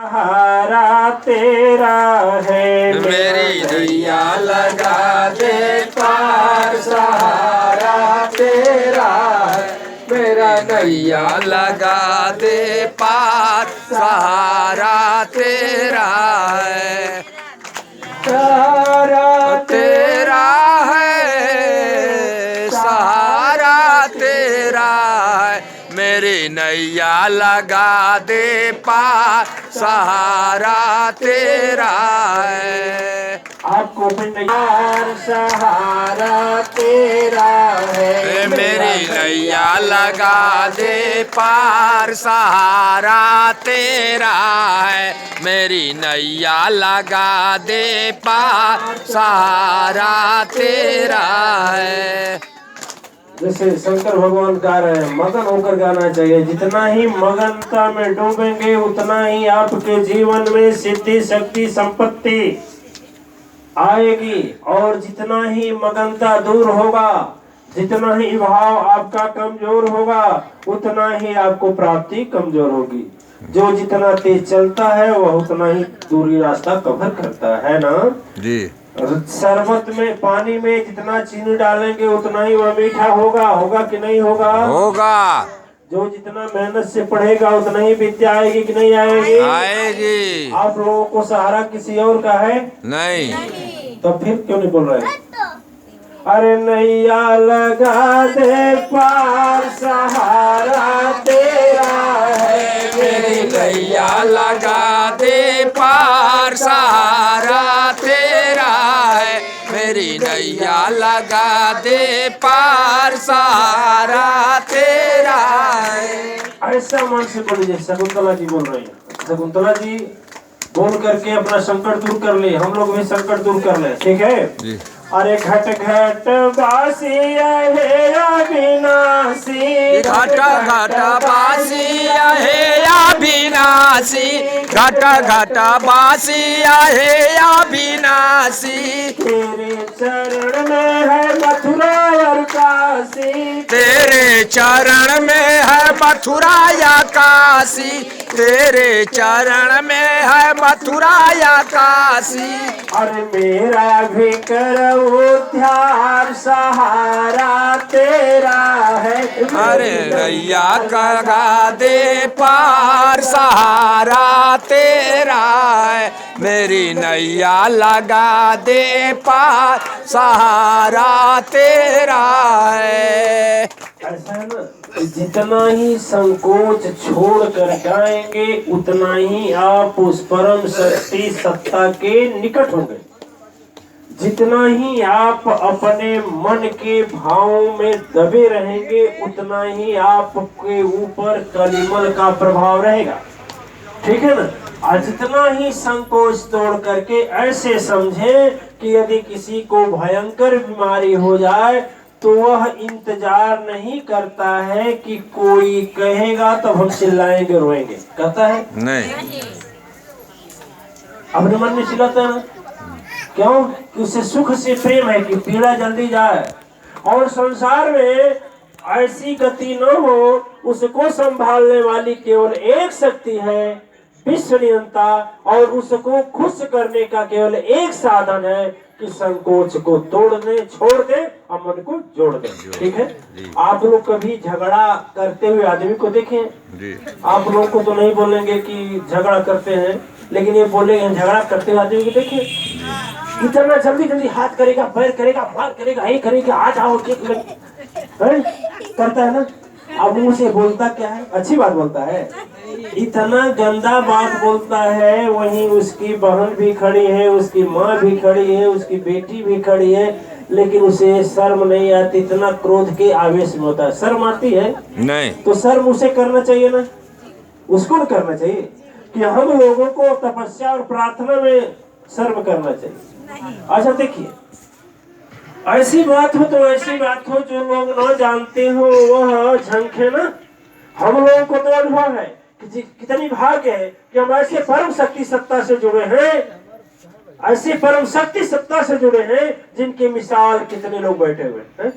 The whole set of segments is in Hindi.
सहारा तेरा है, मेरी नैया लगा दे पार, सहारा तेरा है। मेरा नैया लगा दे पार, सहारा तेरा है। सहारा तेरा है, सहारा तेरा है। मेरी नैया लगा दे पार, सहारा तेरा है। आपको यार सहारा तेरा है, मेरी नैया लगा दे पार, सहारा तेरा है। मेरी नैया लगा दे पार, सहारा तेरा है। जैसे शंकर भगवान गा रहे हैं, मगन होकर गाना चाहिए। जितना ही मगनता में डूबेंगे उतना ही आपके जीवन में सिद्धि शक्ति संपत्ति आएगी, और जितना ही मगनता दूर होगा, जितना ही भाव आपका कमजोर होगा, उतना ही आपको प्राप्ति कमजोर होगी। जो जितना तेज चलता है वह उतना ही दूरी रास्ता कवर करता है ना जी। शरबत में, पानी में जितना चीनी डालेंगे उतना ही वह मीठा होगा। होगा कि नहीं होगा? होगा। जो जितना मेहनत से पढ़ेगा उतना ही विद्या आएगी कि नहीं आएगी? आएगी। आप लोगों को सहारा किसी और का है नहीं, तो फिर क्यों नहीं बोल रहे? अरे नैया लगा दे पार, सहारा तेरा है। मेरी नैया लगा दे पार, सहारा तेरा है। मेरी नैया लगा दे पार, सहारा तेरा है। ऐसा मन से बोलिए, शकुंतला जी बोल रही है। शकुंतला जी बोल करके अपना संकट दूर कर ले, हम लोग भी संकट दूर कर ले, ठीक है जी। अरे घट घट बासी है अविनाशी, घट घट बासी है अविनाशी, घट घट बासी है अविनाशी। तेरे चरण में है मथुरा और काशी, तेरे चरण में है मथुरा या काशी, तेरे चरण में है मथुरा या काशी। अरे मेरा भी कर उद्धार, सहारा तेरा है। अरे नैया लगा दे पार, सहारा तेरा है। मेरी नैया लगा दे पार, सहारा तेरा है। ऐसा है ना, जितना ही संकोच छोड़ कर जाएंगे उतना ही आप उस परम शक्ति सत्ता के निकट होंगे। जितना ही आप अपने मन के भावों में दबे रहेंगे उतना ही आपके ऊपर कलिमल का प्रभाव रहेगा, ठीक है ना। और जितना ही संकोच तोड़ करके ऐसे समझे कि यदि किसी को भयंकर बीमारी हो जाए तो वह इंतजार नहीं करता है कि कोई कहेगा तब हम चिल्लाएंगे रोएंगे, कहता है नहीं। अपने मन में चिल्लाता है ना, क्यों? कि उसे सुख से प्रेम है कि पीड़ा जल्दी जाए। और संसार में ऐसी गति न हो, उसको संभालने वाली केवल एक शक्ति है, विश्व नियंता, और उसको खुश करने का केवल एक साधन है कि संकोच को तोड़ दे, छोड़ दे और मन को जोड़ दे, ठीक है। आप लोग कभी झगड़ा करते हुए आदमी को देखें? आप लोग को तो नहीं बोलेंगे कि झगड़ा करते हैं, लेकिन ये बोलेंगे झगड़ा करते हुए आदमी को देखें, इतना जल्दी जल्दी हाथ करेगा, पैर करेगा, मार करेगा, ये करेगा, आ जाओ करता है ना। अब मुंह से बोलता क्या है? अच्छी बात बोलता है, इतना गंदा बात बोलता है। वहीं उसकी बहन भी खड़ी है, उसकी माँ भी खड़ी है, उसकी बेटी भी खड़ी है, लेकिन उसे शर्म नहीं आती। इतना क्रोध के आवेश में होता है। शर्म आती है? नहीं। तो शर्म उसे करना चाहिए ना, उसको न करना चाहिए कि हम लोगों को तपस्या और प्रार्थना में शर्म करना चाहिए। अच्छा देखिए, ऐसी बात हो तो ऐसी बात हो जो लोग न जानते हो वह झंखे ना। हम लोगों को तो अनुभव है कि कितनी भाग्य है कि हम ऐसे परम शक्ति सत्ता से जुड़े हैं, ऐसे परम शक्ति सत्ता से जुड़े हैं जिनकी मिसाल कितने लोग बैठे हुए हैं।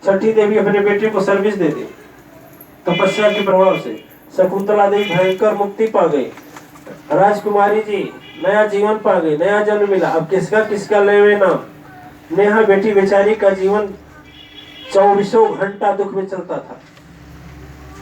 छठी देवी अपने बेटे को सर्विस दे दी तपस्या के प्रभाव से, शकुंतला देवी भयंकर मुक्ति पा गई। राजकुमारी जी नया जीवन पा गई, नया जन्म मिला। अब किसका किसका लेवे नाम। नेहा बेटी बेचारी का जीवन 24 घंटा दुख में चलता था।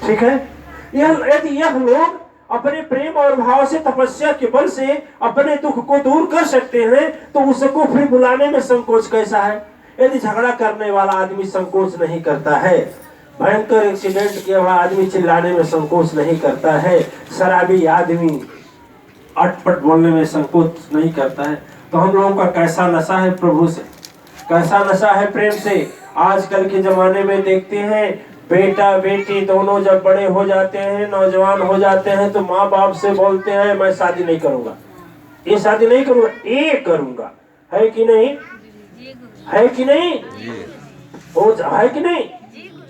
ठीक है, यदि यह लोग अपने प्रेम और भाव से, तपस्या के बल से अपने दुख को दूर कर सकते हैं, तो उसको फिर बुलाने में संकोच कैसा है। यदि झगड़ा करने वाला आदमी संकोच नहीं करता है, भयंकर एक्सीडेंट किया हुआ आदमी चिल्लाने में संकोच नहीं करता है, शराबी आदमी अटपट बोलने में संकोच नहीं करता है, तो हम लोगों का कैसा नशा है प्रभु से, कैसा नशा है प्रेम से। आजकल के जमाने में देखते हैं, बेटा बेटी दोनों जब बड़े हो जाते हैं, नौजवान हो जाते हैं, तो माँ बाप से बोलते हैं मैं शादी नहीं करूंगा, ये शादी नहीं करूंगा, ये करूंगा। है कि नहीं, है कि नहीं, है कि नहीं।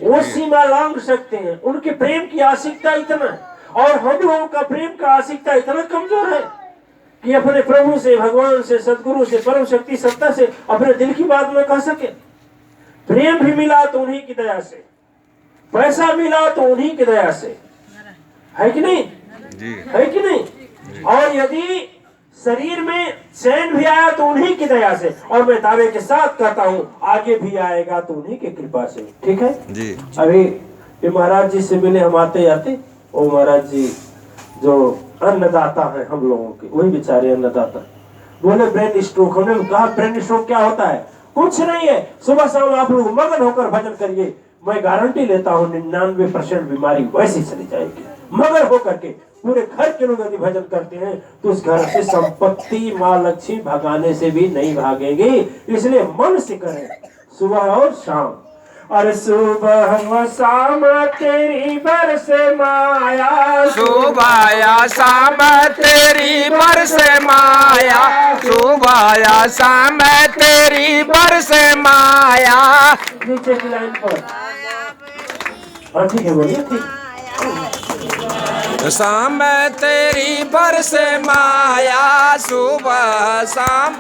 वो सीमा लांघ सकते हैं, उनके प्रेम की आशिकता इतना, और हम लोगों का प्रेम का आशिकता इतना कमजोर है कि अपने प्रभु से, भगवान से, सदगुरु से, परम शक्ति सत्ता से अपने दिल की बात न कह सके। प्रेम भी मिला तो उन्हीं की दया से, पैसा मिला तो उन्हीं की दया से, है कि नहीं, है कि नहीं। और यदि शरीर में चैन भी आया तो उन्हीं की दया से, और मैं दावे के साथ कहता हूँ आगे भी आएगा तो उन्हीं की कृपा से। ठीक है जी। अभी ये महाराज जी से मिले हम आते आते, वो महाराज जी जो अन्नदाता है हम लोगों के, वही बेचारे अन्नदाता, बोले ब्रेन स्ट्रोक। हमने कहा ब्रेन स्ट्रोक क्या होता है। कुछ नहीं है, सुबह शाम आप लोग मगन होकर भजन करिए, मैं गारंटी लेता हूँ 99% बीमारी वैसी चली जाएगी। मगन होकर के पूरे घर के लोग यदि भजन करते हैं तो उस घर से संपत्ति माँ लक्ष्मी भगाने से भी नहीं भागेगी। इसलिए मन से करें सुबह और शाम। और सुबह शाम तेरी बरसे माया, सुबह या शाम तेरी बरसे माया, सुबह या शाम तेरी बरसे माया। नीचे की लाइन पर ठीक है, बोलिए ठीक। शाम तेरी बरसे माया, सुबह शाम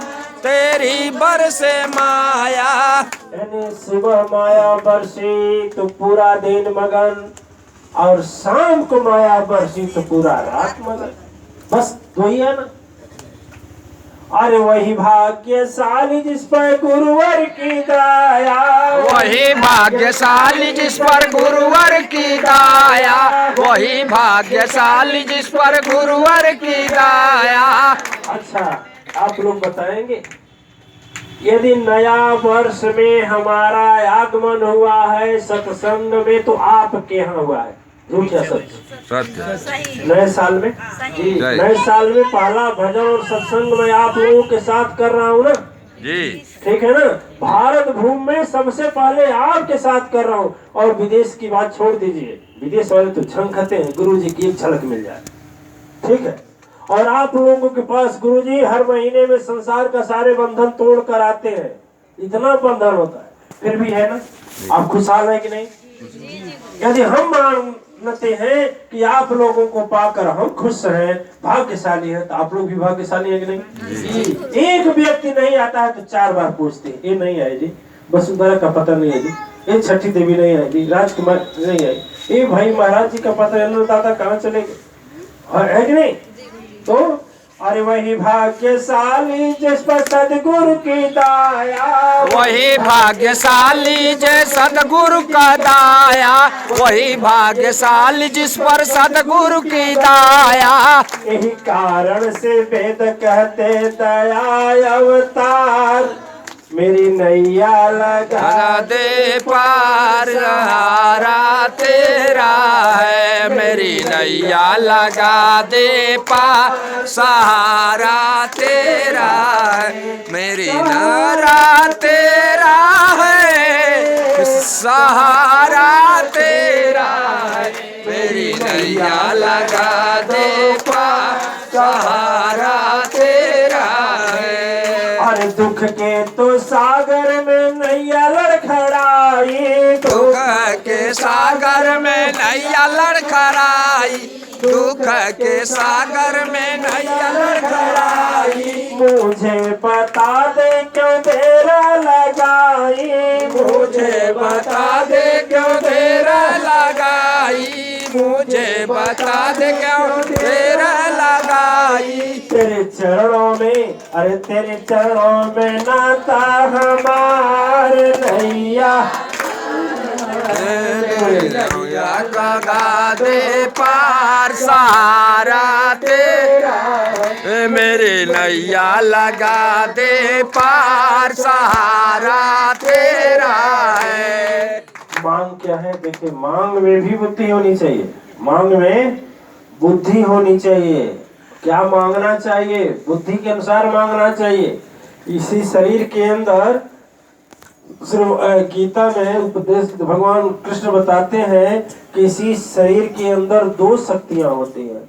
तेरी बरसे माया। यानी सुबह माया बरसी तो पूरा दिन मगन, और शाम को माया बरसी तो पूरा रात मगन। बस दो ही है ना। अरे वही भाग्यशाली जिस पर गुरुवर की दया, वही भाग्यशाली जिस पर गुरुवर की दया, वही भाग्यशाली जिस पर गुरुवर की दया। अच्छा, आप लोग बताएंगे यदि नया वर्ष में हमारा आगमन हुआ है सत्संग में, तो आपके यहाँ हुआ है, झूठ या सच? सत्य। नए साल में जी, नए साल में पहला भजन और सत्संग में आप लोगों के साथ कर रहा हूँ ना जी, ठीक है ना। भारत भूमि में सबसे पहले आपके साथ कर रहा हूँ। और विदेश की बात छोड़ दीजिए, विदेश वाले तो झंखते हैं, गुरु जी की एक झलक मिल जाए, ठीक है। और आप लोगों के पास गुरु जी हर महीने में संसार का सारे बंधन तोड़ कर आते हैं, इतना बंधन होता है, फिर भी है ना। आप खुशहाल है कि नहीं? यदि हम मानते हैं कि आप लोगों को पाकर हम खुश हैं, भाग्यशाली हैं, तो आप लोग भी भाग्यशाली हैं कि नहीं? एक व्यक्ति नहीं आता है तो 4 बार पूछते हैं, ये नहीं आए जी, वसुंधरा का पता नहीं है जी, ये छठी देवी नहीं आई जी, राजकुमार नहीं आई, ये भाई महाराज जी का पता है, दादा कहाँ चले गए, है कि नहीं? तो अरे वही भाग्यशाली जिस पर सदगुरु की दया, वही भाग्यशाली जय सदगुरु का दया, वही भाग्यशाली जिस पर सदगुरु की दया। यही कारण से वेद कहते दया अवतार, मेरी नैया लगा दे पार, सहारा तेरा है, मेरी नैया लगा दे पार, सहारा तेरा है, मेरी नैया तेरा है, सहारा तेरा है, मेरी नैया लगा दे पार, सहारा तेरा है। अरे दुख के तो सागर में नैया लड़खड़ाई, दुख के सागर में नैया लड़खड़ाई, दुख के सागर में नैया लड़खड़ाई। मुझे बता दे क्यों देर लगाई, मुझे बता दे क्यों देर लगाई, मुझे बता दे क्यों देर लगाई। तेरे चरणों में, अरे तेरे चरणों में नाता हमारे नैया, लगा दे पार सहारा तेरा, मेरे नैया लगा दे पार सहारा तेरा है। मांग क्या है? देखिए, मांग में भी बुद्धि होनी चाहिए, मांग में बुद्धि होनी चाहिए। क्या मांगना चाहिए? बुद्धि के अनुसार मांगना चाहिए। इसी शरीर के अंदर गीता में उपदेश भगवान कृष्ण बताते हैं कि इसी शरीर के अंदर दो शक्तियां होती हैं,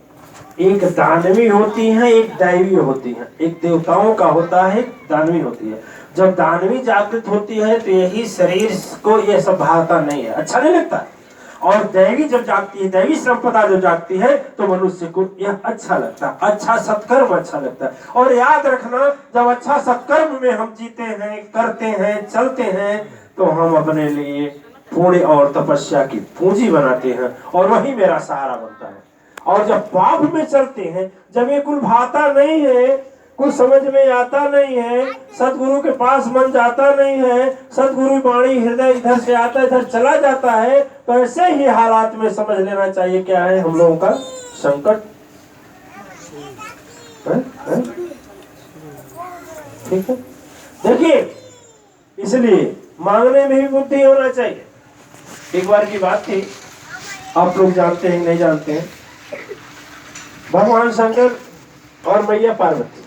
एक दानवी होती है, एक दैवी होती है। एक देवताओं का होता है, एक दानवी होती है। जब दानवी जागृत होती है तो यही शरीर को यह सब भाता नहीं है, अच्छा नहीं लगता। और दैवी जब जागती है, दैवी संपदा जब जागती है तो मनुष्य को यह अच्छा लगता है, अच्छा सत्कर्म अच्छा लगता है। और याद रखना, जब अच्छा सत्कर्म में हम जीते हैं, करते हैं, चलते हैं, तो हम अपने लिए पुण्य और तपस्या की पूंजी बनाते हैं और वही मेरा सहारा बनता है। और जब पाप में चलते हैं, जब ये कुल भाता नहीं है, कुछ समझ में आता नहीं है, सतगुरु के पास मन जाता नहीं है, सतगुरु वाणी हृदय इधर से आता इधर चला जाता है, तो ऐसे ही हालात में समझ लेना चाहिए क्या है हम लोगों का संकट है? ठीक है, देखिए, इसलिए मांगने में भी बुद्धि होना चाहिए। एक बार की बात थी, आप लोग जानते हैं नहीं जानते हैं, भगवान शंकर और मैया पार्वती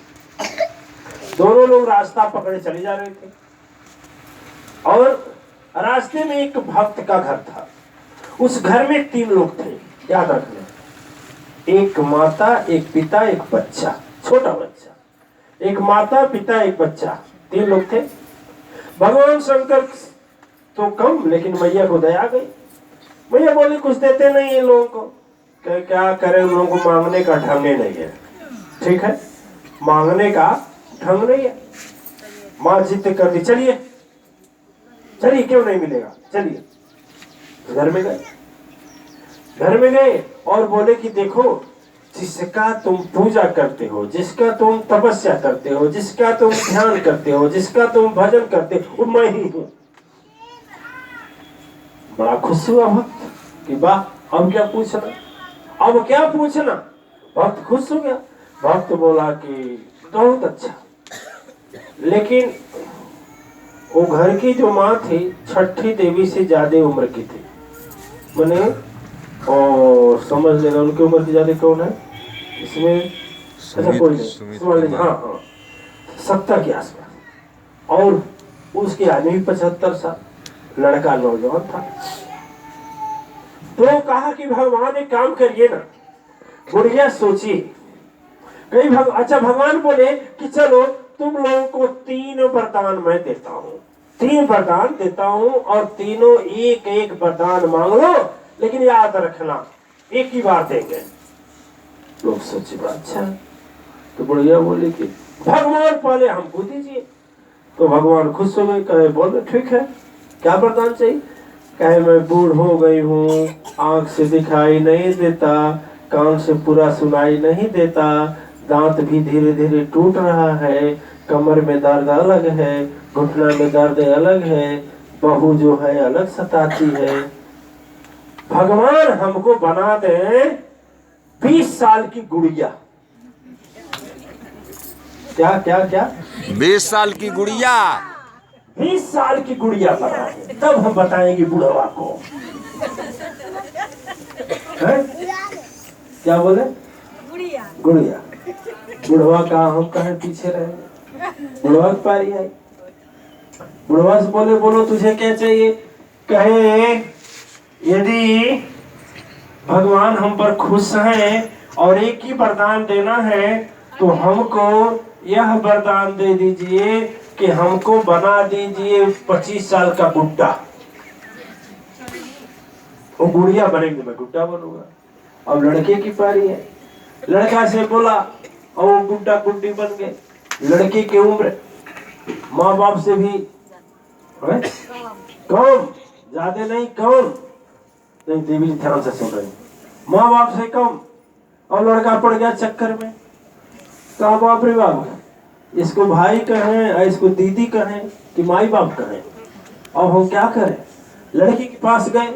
दोनों लोग रास्ता पकड़े चले जा रहे थे और रास्ते में एक भक्त का घर था। उस घर में 3 लोग थे, याद रखना, एक माता, एक पिता, एक बच्चा, छोटा बच्चा। एक माता, पिता, एक बच्चा, 3 लोग थे। भगवान शंकर तो कम, लेकिन मैया को दया गई। मैया बोली कुछ देते नहीं इन लोगों को, क्या करें, उन लोगों को मांगने का ढंग नहीं है। ठीक है, मांगने का ढंग नहीं है। माँ जिद कर दी, चलिए चलिए, क्यों नहीं मिलेगा, चलिए। घर में गए, घर में गए और बोले कि देखो, जिसका तुम पूजा करते हो, जिसका तुम तपस्या करते हो, जिसका तुम ध्यान करते हो, जिसका तुम भजन करते हो, वो मैं ही हूं। बड़ा खुश हुआ भक्त कि वाह, अब क्या पूछना, अब क्या पूछना। भक्त खुश हो गया। भक्त बोला कि बहुत अच्छा, लेकिन वो घर की जो माँ थी, छठी देवी से ज्यादा उम्र की थी। मैंने और समझ लेना उनकी उम्र की ज्यादा कौन है इसमें, अच्छा कोई नहीं, समझ लीजिए, हाँ 70 के आसपास। और उसकी आदमी भी 75 साल, लड़का नौजवान था। तो कहा कि भगवान एक काम करिए ना, बुढ़िया सोची कई अच्छा, भगवान बोले कि चलो तुम लोगों को 3 वरदान मैं देता हूँ, 3 वरदान देता हूँ और तीनों एक एक वरदान मांग लो, लेकिन याद रखना एक ही बार देंगे। लोग सोचे अच्छा, तो बुढ़िया बोले कि भगवान पहले हमको दीजिए। तो भगवान खुश हो गए, कहे बोले ठीक है, क्या वरदान चाहिए। कहे मैं बूढ़ हो गई हूँ, आंख से दिखाई नहीं देता, कान से पूरा सुनाई नहीं देता, दांत भी धीरे धीरे टूट रहा है, कमर में दर्द अलग है, घुटना में दर्द अलग है, बहू जो है अलग सताती है। भगवान हमको बना दे 20 साल की गुड़िया। क्या क्या क्या 20 साल की गुड़िया, 20 साल की गुड़िया बना है, तब हम बताएंगे बुढ़वा को। है? क्या बोले? गुड़िया। बुढ़वा का हम कहे पीछे रहे, बुढ़वा की पारी आई। बुढ़वा से बोले बोलो तुझे क्या चाहिए। कहे यदि भगवान हम पर खुश हैं और एक ही वरदान देना है तो हमको यह वरदान दे दीजिए कि हमको बना दीजिए 25 साल का बुड्ढा। वो गुड़िया बनेगी, मैं गुड्डा बनूंगा। अब लड़के की पारी है, लड़का से बोला और वो गुड्डा गुड्डी बन गए। लड़के की उम्र माँ बाप से भी कम, ज्यादा नहीं कम। नहीं, देवी ध्यान से सुन रही, माँ बाप से कम, और लड़का पड़ गया चक्कर में। कहा बाप रे बाप, इसको भाई कहें, इसको दीदी कहें कि माई बाप कहें, और हम क्या करें? लड़की के पास गए,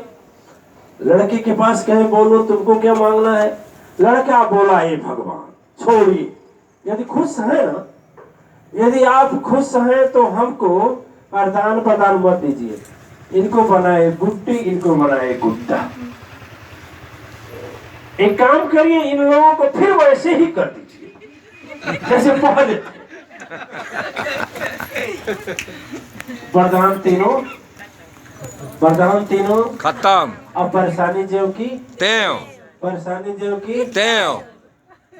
लड़के के पास कहे बोलो तुमको क्या मांगना है? लड़का बोला ये भगवान छोड़िए, यदि खुश है ना, यदि आप खुश हैं तो हमको वरदान प्रदान मत दीजिए। इनको बनाए गुड्डी, इनको बनाए गुड्डा। एक काम करिए, इन लोगों को फिर वैसे ही कर दीजिए जैसे पहले थे। वरदान तीनों, वरदान तीनों खत्म। अब परेशानी जो की त्यों परेशानी जो की त्यों।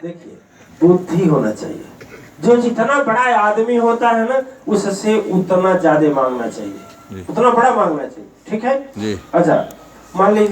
देखिए, बुद्धि होना चाहिए। जो जितना बड़ा आदमी होता है ना, उससे उतना ज्यादा मांगना चाहिए, उतना बड़ा मांगना चाहिए। ठीक है जी। अच्छा, मान लीजिए